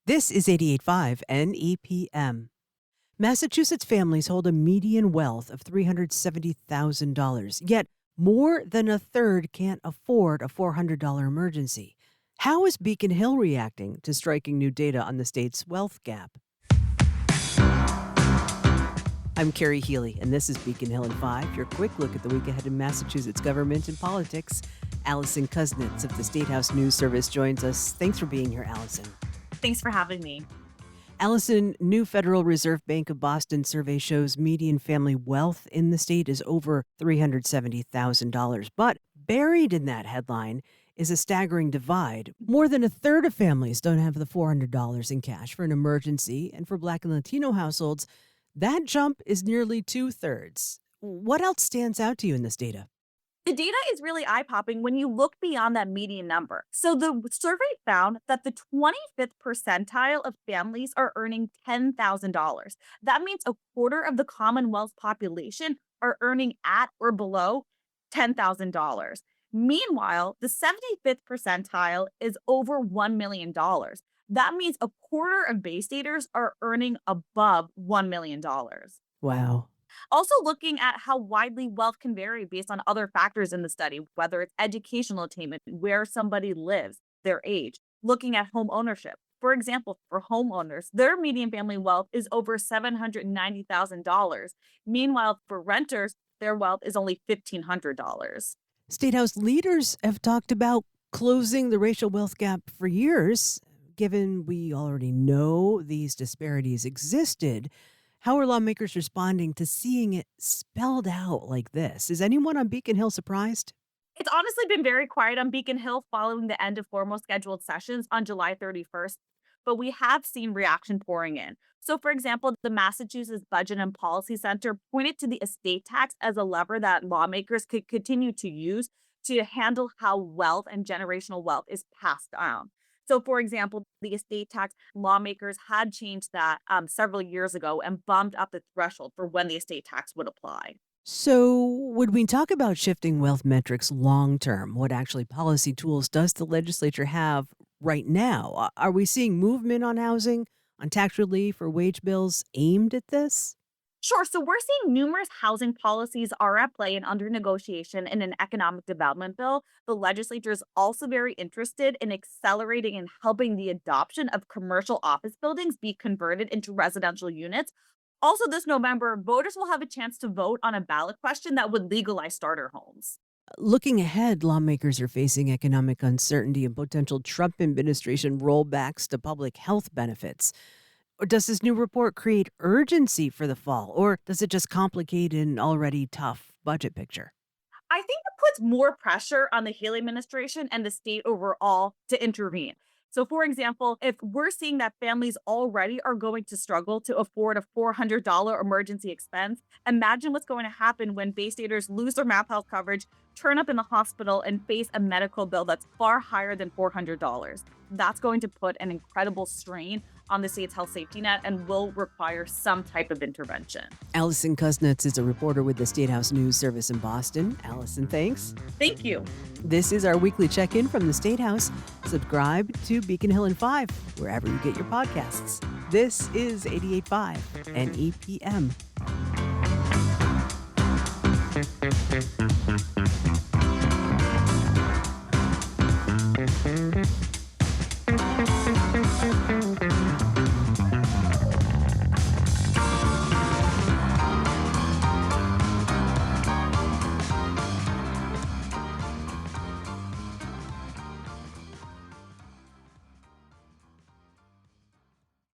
This is 88.5 NEPM. Massachusetts families hold a median wealth of $370,000, yet more than a third can't afford a $400 emergency. How is Beacon Hill reacting to striking new data on the state's wealth gap? I'm Carrie Healy, and this is Beacon Hill in 5, your quick look at the week ahead in Massachusetts government and politics. Allison Kuznets of the State House News Service joins us. Thanks for being here, Allison. Thanks for having me. Allison, new Federal Reserve Bank of Boston survey shows median family wealth in the state is over $370,000. But buried in that headline is a staggering divide. More than a third of families don't have the $400 in cash for an emergency, and for Black and Latino households, that jump is nearly two-thirds. What else stands out to you in this data? The data is really eye-popping when you look beyond that median number. So the survey found that the 25th percentile of families are earning $10,000. That means a quarter of the Commonwealth population are earning at or below $10,000. Meanwhile, the 75th percentile is over $1 million. That means a quarter of Bay Staters are earning above $1 million. Wow. Also, looking at how widely wealth can vary based on other factors in the study, whether it's educational attainment, where somebody lives, their age, looking at home ownership. For example, for homeowners, their median family wealth is over $790,000. Meanwhile, for renters, their wealth is only $1,500. State House leaders have talked about closing the racial wealth gap for years. Given we already know these disparities existed, how are lawmakers responding to seeing it spelled out like this? Is anyone on Beacon Hill surprised? It's honestly been very quiet on Beacon Hill following the end of formal scheduled sessions on July 31st, but we have seen reaction pouring in. So, for example, the Massachusetts Budget and Policy Center pointed to the estate tax as a lever that lawmakers could continue to use to handle how wealth and generational wealth is passed down. So, for example, the estate tax lawmakers had changed that several years ago and bumped up the threshold for when the estate tax would apply. So, when we talk about shifting wealth metrics long term, what actually policy tools does the legislature have right now? Are we seeing movement on housing, on tax relief, or wage bills aimed at this? Sure. So we're seeing numerous housing policies are at play and under negotiation in an economic development bill. The legislature is also very interested in accelerating and helping the adoption of commercial office buildings be converted into residential units. Also, this November, voters will have a chance to vote on a ballot question that would legalize starter homes. Looking ahead, lawmakers are facing economic uncertainty and potential Trump administration rollbacks to public health benefits. Or does this new report create urgency for the fall, or does it just complicate an already tough budget picture? I think it puts more pressure on the Haley administration and the state overall to intervene. So, for example, if we're seeing that families already are going to struggle to afford a $400 emergency expense, imagine what's going to happen when Bay Staters lose their math health coverage, turn up in the hospital, and face a medical bill that's far higher than $400. That's going to put an incredible strain on the state's health safety net and will require some type of intervention. Allison Kuznets is a reporter with the State House News Service in Boston. Allison, thanks. Thank you. This is our weekly check-in from the State House. Subscribe to Beacon Hill in 5, wherever you get your podcasts. This is 88.5 NEPM.